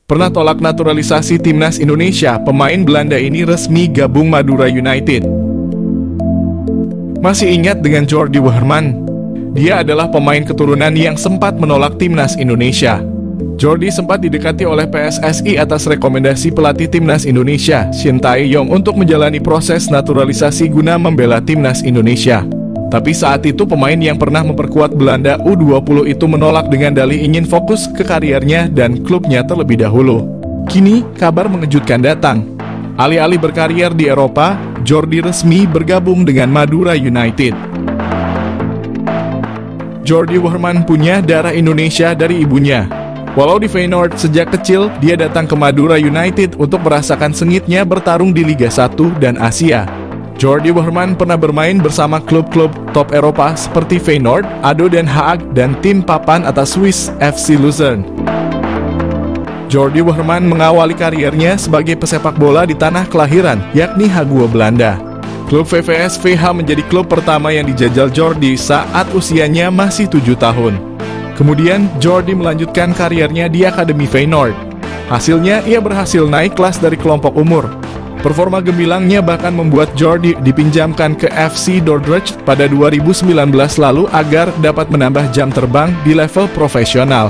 Pernah tolak naturalisasi timnas Indonesia, pemain Belanda ini resmi gabung Madura United. Masih ingat dengan Jordi Wehrman? Dia adalah pemain keturunan yang sempat menolak timnas Indonesia. Jordi sempat didekati oleh PSSI atas rekomendasi pelatih timnas Indonesia, Shin Tae-yong, untuk menjalani proses naturalisasi guna membela timnas Indonesia. Tapi saat itu pemain yang pernah memperkuat Belanda U20 itu menolak dengan dalih ingin fokus ke kariernya dan klubnya terlebih dahulu. Kini, kabar mengejutkan datang. Alih-alih berkarier di Eropa, Jordi resmi bergabung dengan Madura United. Jordi Wehrman punya darah Indonesia dari ibunya. Walau di Feyenoord sejak kecil, dia datang ke Madura United untuk merasakan sengitnya bertarung di Liga 1 dan Asia. Jordi Wehrman pernah bermain bersama klub-klub top Eropa seperti Feyenoord, ADO Den Haag, dan tim papan atas Swiss FC Luzern. Jordi Wehrman mengawali kariernya sebagai pesepak bola di tanah kelahiran, yakni Hague, Belanda. Klub VVS VH menjadi klub pertama yang dijajal Jordi saat usianya masih 7 tahun. Kemudian, Jordi melanjutkan kariernya di Akademi Feyenoord. Hasilnya, ia berhasil naik kelas dari kelompok umur. Performa gemilangnya bahkan membuat Jordi dipinjamkan ke FC Dordrecht pada 2019 lalu agar dapat menambah jam terbang di level profesional.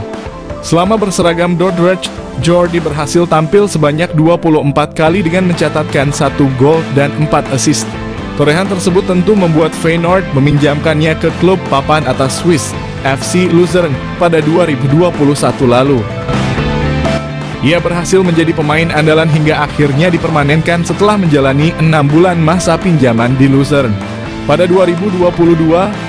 Selama berseragam Dordrecht, Jordi berhasil tampil sebanyak 24 kali dengan mencatatkan 1 gol dan 4 assist. Torehan tersebut tentu membuat Feyenoord meminjamkannya ke klub papan atas Swiss, FC Luzern, pada 2021 lalu. Ia berhasil menjadi pemain andalan hingga akhirnya dipermanenkan setelah menjalani 6 bulan masa pinjaman di Luzern. Pada 2022,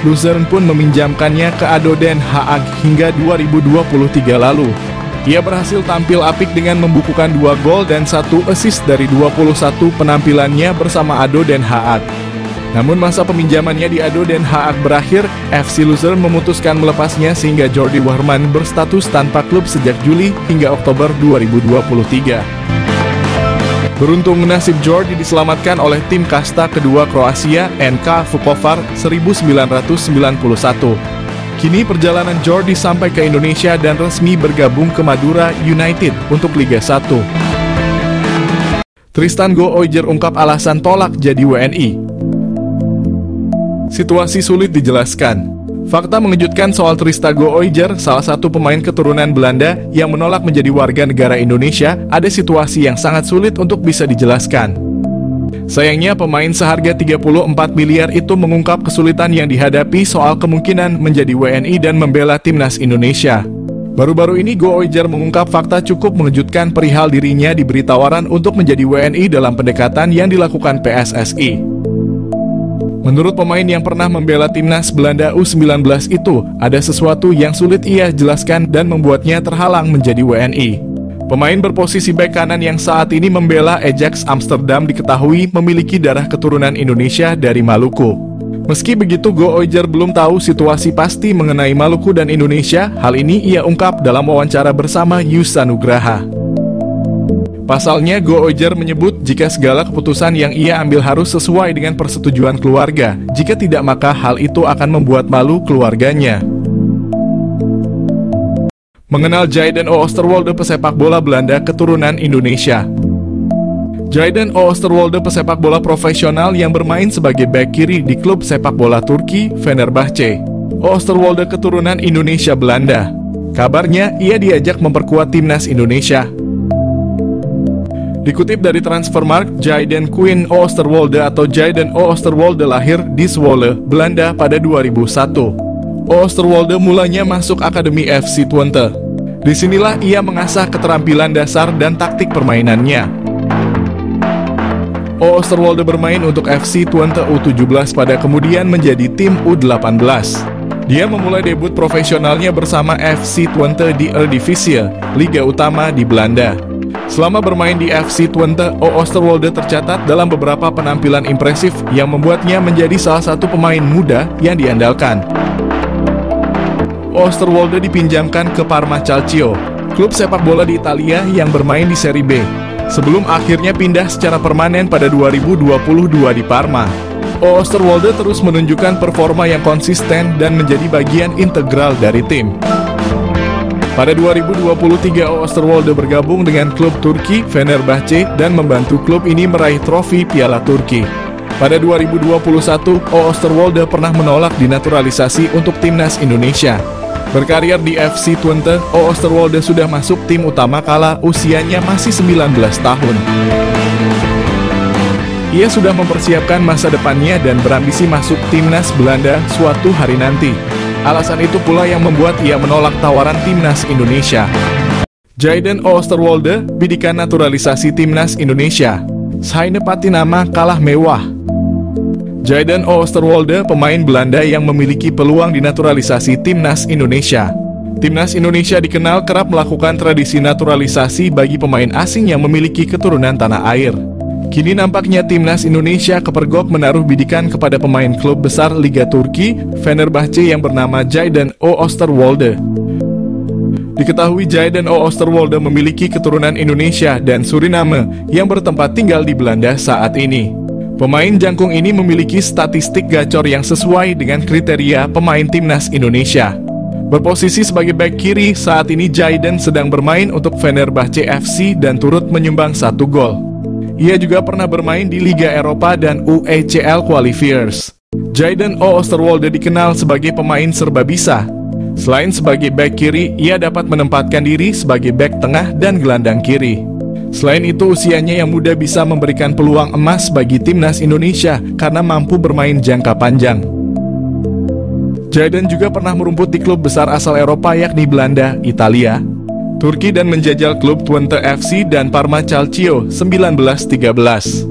Luzern pun meminjamkannya ke ADO Den Haag hingga 2023 lalu. Ia berhasil tampil apik dengan membukukan 2 gol dan 1 assist dari 21 penampilannya bersama ADO Den Haag. Namun masa peminjamannya di ADO Den Haag berakhir, FC Luzern memutuskan melepasnya sehingga Jordi Wehrman berstatus tanpa klub sejak Juli hingga Oktober 2023. Beruntung nasib Jordi diselamatkan oleh tim kasta kedua Kroasia, NK Vukovar 1991. Kini perjalanan Jordi sampai ke Indonesia dan resmi bergabung ke Madura United untuk Liga 1. Tristan Gooijer ungkap alasan tolak jadi WNI. Situasi sulit dijelaskan. Fakta mengejutkan soal Tristan Gooijer, salah satu pemain keturunan Belanda yang menolak menjadi warga negara Indonesia, ada situasi yang sangat sulit untuk bisa dijelaskan. Sayangnya pemain seharga 34 miliar itu mengungkap kesulitan yang dihadapi soal kemungkinan menjadi WNI dan membela timnas Indonesia. Baru-baru ini Gooijer mengungkap fakta cukup mengejutkan perihal dirinya diberi tawaran untuk menjadi WNI dalam pendekatan yang dilakukan PSSI. Menurut pemain yang pernah membela timnas Belanda U19 itu, ada sesuatu yang sulit ia jelaskan dan membuatnya terhalang menjadi WNI. Pemain berposisi bek kanan yang saat ini membela Ajax Amsterdam diketahui memiliki darah keturunan Indonesia dari Maluku. Meski begitu, Gooijer belum tahu situasi pasti mengenai Maluku dan Indonesia. Hal ini ia ungkap dalam wawancara bersama Yusa Nugraha. Pasalnya, Gooijer menyebut jika segala keputusan yang ia ambil harus sesuai dengan persetujuan keluarga. Jika tidak, maka hal itu akan membuat malu keluarganya. Mengenal Jayden Oosterwolde, pesepak bola Belanda keturunan Indonesia. Jayden Oosterwolde, pesepak bola profesional yang bermain sebagai bek kiri di klub sepak bola Turki, Fenerbahce. Oosterwolde keturunan Indonesia Belanda. Kabarnya, ia diajak memperkuat timnas Indonesia. Dikutip dari Transfermarkt, Jayden Quinn Oosterwolde atau Jayden Oosterwolde lahir di Zwolle, Belanda pada 2001. Oosterwolde mulanya masuk Akademi FC Twente. Disinilah ia mengasah keterampilan dasar dan taktik permainannya. Oosterwolde bermain untuk FC Twente U17 pada kemudian menjadi tim U18. Dia memulai debut profesionalnya bersama FC Twente di Eredivisie, Liga Utama di Belanda. Selama bermain di FC Twente, Oosterwolde tercatat dalam beberapa penampilan impresif yang membuatnya menjadi salah satu pemain muda yang diandalkan. Oosterwolde dipinjamkan ke Parma Calcio, klub sepak bola di Italia yang bermain di Serie B, sebelum akhirnya pindah secara permanen pada 2022 di Parma. Oosterwolde terus menunjukkan performa yang konsisten dan menjadi bagian integral dari tim. Pada 2023, Oosterwolde bergabung dengan klub Turki Fenerbahce dan membantu klub ini meraih trofi Piala Turki. Pada 2021, Oosterwolde pernah menolak dinaturalisasi untuk timnas Indonesia. Berkarir di FC Twente, Oosterwolde sudah masuk tim utama kala usianya masih 19 tahun. Ia sudah mempersiapkan masa depannya dan berambisi masuk timnas Belanda suatu hari nanti. Alasan itu pula yang membuat ia menolak tawaran timnas Indonesia. Jayden Oosterwolde, bidikan naturalisasi timnas Indonesia. Saine Patinama kalah mewah. Jayden Oosterwolde, pemain Belanda yang memiliki peluang dinaturalisasi timnas Indonesia. Timnas Indonesia dikenal kerap melakukan tradisi naturalisasi bagi pemain asing yang memiliki keturunan tanah air. Kini nampaknya timnas Indonesia kepergok menaruh bidikan kepada pemain klub besar Liga Turki, Fenerbahce yang bernama Jayden Oosterwolde. Diketahui Jayden Oosterwolde memiliki keturunan Indonesia dan Suriname yang bertempat tinggal di Belanda saat ini. Pemain jangkung ini memiliki statistik gacor yang sesuai dengan kriteria pemain timnas Indonesia. Berposisi sebagai bek kiri, saat ini Jayden sedang bermain untuk Fenerbahce FC dan turut menyumbang 1 gol. Ia juga pernah bermain di Liga Eropa dan UECL Qualifiers. Jayden Oosterwolde dikenal sebagai pemain serba bisa. Selain sebagai bek kiri, ia dapat menempatkan diri sebagai bek tengah dan gelandang kiri. Selain itu, usianya yang muda bisa memberikan peluang emas bagi timnas Indonesia karena mampu bermain jangka panjang. Jayden juga pernah merumput di klub besar asal Eropa yakni Belanda, Italia, Turki dan menjajal klub Twente FC dan Parma Calcio 1913.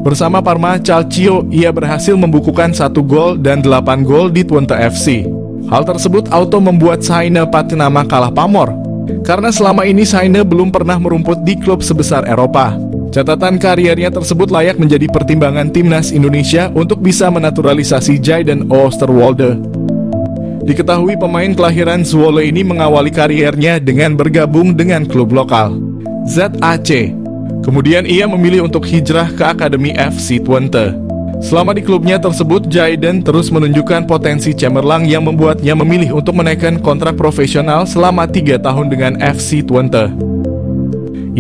Bersama Parma Calcio, ia berhasil membukukan 1 gol dan 8 gol di Twente FC. Hal tersebut auto membuat Saine Patinama kalah pamor, karena selama ini Saine belum pernah merumput di klub sebesar Eropa. Catatan kariernya tersebut layak menjadi pertimbangan timnas Indonesia untuk bisa menaturalisasi Jayden Oosterwolde. Diketahui pemain kelahiran Zwolle ini mengawali kariernya dengan bergabung dengan klub lokal, ZAC. Kemudian ia memilih untuk hijrah ke Akademi FC Twente. Selama di klubnya tersebut, Jayden terus menunjukkan potensi cemerlang yang membuatnya memilih untuk menaikkan kontrak profesional selama 3 tahun dengan FC Twente.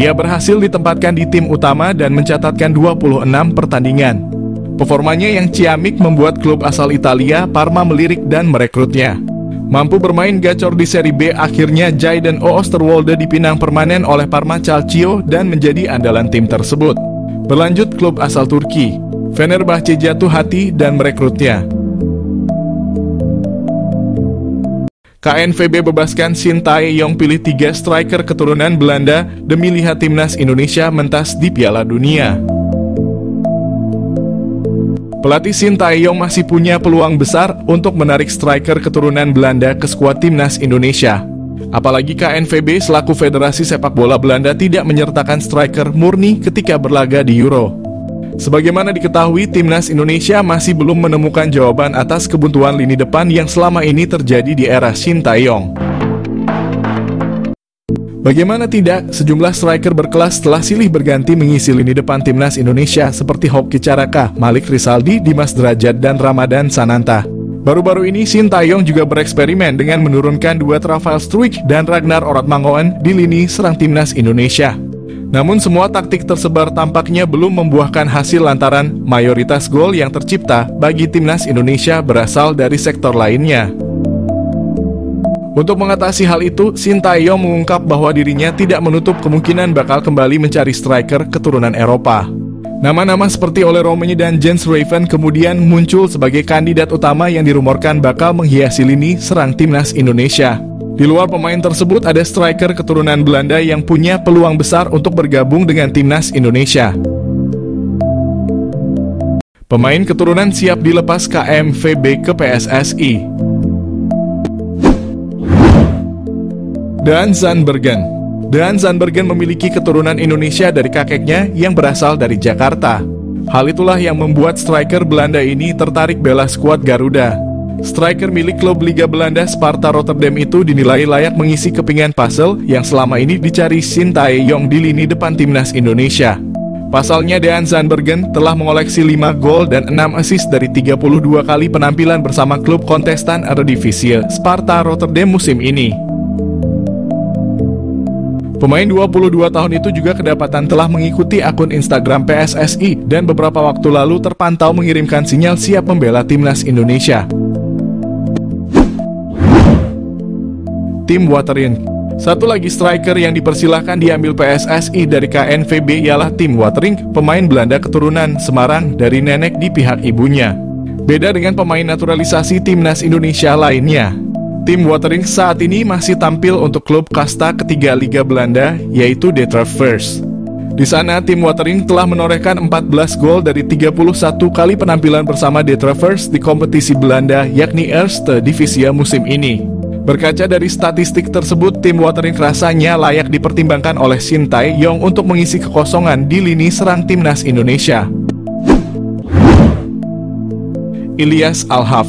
Ia berhasil ditempatkan di tim utama dan mencatatkan 26 pertandingan. Performanya yang ciamik membuat klub asal Italia, Parma, melirik dan merekrutnya. Mampu bermain gacor di Serie B, akhirnya Jayden Oosterwolde dipinang permanen oleh Parma Calcio dan menjadi andalan tim tersebut. Berlanjut, klub asal Turki, Fenerbahce, jatuh hati dan merekrutnya. KNVB bebaskan Shin Tae-yong, pilih 3 striker keturunan Belanda demi lihat timnas Indonesia mentas di Piala Dunia. Pelatih Shin Tae-yong masih punya peluang besar untuk menarik striker keturunan Belanda ke skuad timnas Indonesia. Apalagi KNVB selaku Federasi Sepak Bola Belanda tidak menyertakan striker murni ketika berlaga di Euro. Sebagaimana diketahui, timnas Indonesia masih belum menemukan jawaban atas kebuntuan lini depan yang selama ini terjadi di era Shin Tae-yong. Bagaimana tidak, sejumlah striker berkelas telah silih berganti mengisi lini depan timnas Indonesia seperti Hoki Caraka, Malik Rizaldi, Dimas Derajat, dan Ramadan Sananta. Baru-baru ini Shin Tae-yong juga bereksperimen dengan menurunkan duet Rafael Struijk dan Ragnar Ortmangoen di lini serang timnas Indonesia. Namun semua taktik tersebar tampaknya belum membuahkan hasil lantaran mayoritas gol yang tercipta bagi timnas Indonesia berasal dari sektor lainnya. Untuk mengatasi hal itu, Shin Tae-yong mengungkap bahwa dirinya tidak menutup kemungkinan bakal kembali mencari striker keturunan Eropa. Nama-nama seperti Ole Romeiny dan Jens Raven kemudian muncul sebagai kandidat utama yang dirumorkan bakal menghiasi lini serang timnas Indonesia. Di luar pemain tersebut, ada striker keturunan Belanda yang punya peluang besar untuk bergabung dengan timnas Indonesia. Pemain keturunan siap dilepas KNVB ke PSSI. Daan Zandbergen memiliki keturunan Indonesia dari kakeknya yang berasal dari Jakarta. Hal itulah yang membuat striker Belanda ini tertarik bela skuad Garuda. Striker milik klub Liga Belanda Sparta Rotterdam itu dinilai layak mengisi kepingan puzzle yang selama ini dicari Shin Tae-yong di lini depan timnas Indonesia. Pasalnya Dean Zandbergen telah mengoleksi 5 gol dan 6 assist dari 32 kali penampilan bersama klub kontestan Eredivisie Sparta Rotterdam musim ini. Pemain 22 tahun itu juga kedapatan telah mengikuti akun Instagram PSSI dan beberapa waktu lalu terpantau mengirimkan sinyal siap membela timnas Indonesia. Tim Watering. Satu lagi striker yang dipersilahkan diambil PSSI dari KNVB ialah Tim Watering, pemain Belanda keturunan Semarang dari nenek di pihak ibunya. Beda dengan pemain naturalisasi timnas Indonesia lainnya. Tim Watering saat ini masih tampil untuk klub kasta ketiga Liga Belanda, yaitu De Travers. Di sana, Tim Watering telah menorehkan 14 gol dari 31 kali penampilan bersama De Travers di kompetisi Belanda, yakni Eerste Divisie musim ini. Berkaca dari statistik tersebut, Tim Watering rasanya layak dipertimbangkan oleh Shin Tae-yong untuk mengisi kekosongan di lini serang timnas Indonesia. Ilyas Al-Haf.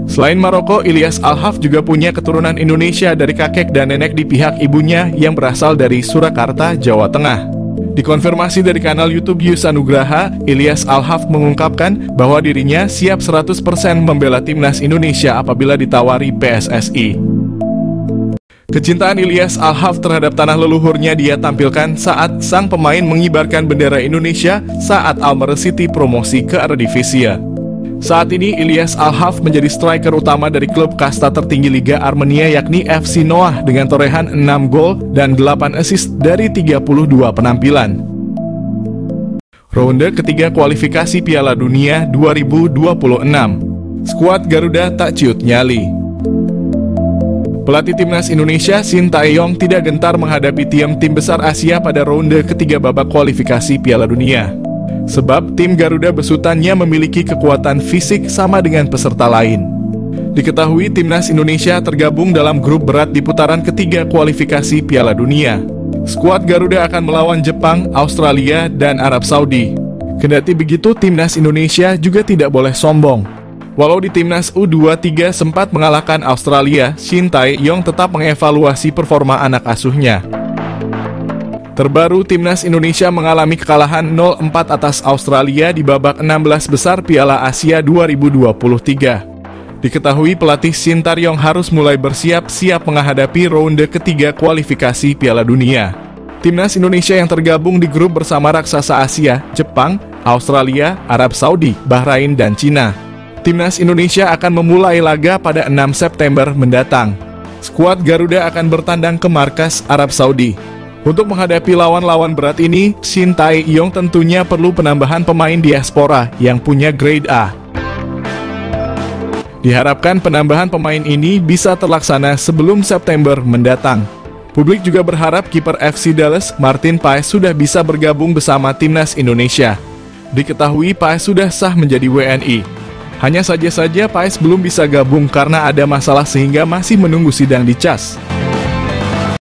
Selain Maroko, Ilyas Al-Haf juga punya keturunan Indonesia dari kakek dan nenek di pihak ibunya yang berasal dari Surakarta, Jawa Tengah. Dikonfirmasi dari kanal YouTube Yusa Nugraha, Ilyas Al-Haf mengungkapkan bahwa dirinya siap 100% membela timnas Indonesia apabila ditawari PSSI. Kecintaan Ilyas Al-Haf terhadap tanah leluhurnya dia tampilkan saat sang pemain mengibarkan bendera Indonesia saat Almere City promosi ke Eredivisie. Saat ini Ilyas Al-Haf menjadi striker utama dari klub kasta tertinggi Liga Armenia yakni FC Noah dengan torehan 6 gol dan 8 assist dari 32 penampilan. Ronde ketiga kualifikasi Piala Dunia 2026. Skuad Garuda tak ciut nyali. Pelatih timnas Indonesia Shin Tae-yong tidak gentar menghadapi tim besar Asia pada ronde ketiga babak kualifikasi Piala Dunia. Sebab tim Garuda besutannya memiliki kekuatan fisik sama dengan peserta lain. Diketahui timnas Indonesia tergabung dalam grup berat di putaran ketiga kualifikasi Piala Dunia. Skuad Garuda akan melawan Jepang, Australia, dan Arab Saudi. Kendati begitu, timnas Indonesia juga tidak boleh sombong. Walau di timnas U23 sempat mengalahkan Australia, Shin Tae-yong tetap mengevaluasi performa anak asuhnya. Terbaru, timnas Indonesia mengalami kekalahan 0-4 atas Australia di babak 16 besar Piala Asia 2023. Diketahui pelatih Shin Tae-yong harus mulai bersiap-siap menghadapi ronde ketiga kualifikasi Piala Dunia. Timnas Indonesia yang tergabung di grup bersama raksasa Asia, Jepang, Australia, Arab Saudi, Bahrain, dan Cina. Timnas Indonesia akan memulai laga pada 6 September mendatang. Skuad Garuda akan bertandang ke markas Arab Saudi. Untuk menghadapi lawan-lawan berat ini, Shin Tae-yong tentunya perlu penambahan pemain diaspora yang punya grade A. Diharapkan penambahan pemain ini bisa terlaksana sebelum September mendatang. Publik juga berharap kiper FC Dallas, Martin Paes sudah bisa bergabung bersama timnas Indonesia. Diketahui Paes sudah sah menjadi WNI. Hanya saja Paes belum bisa gabung karena ada masalah sehingga masih menunggu sidang di CAS.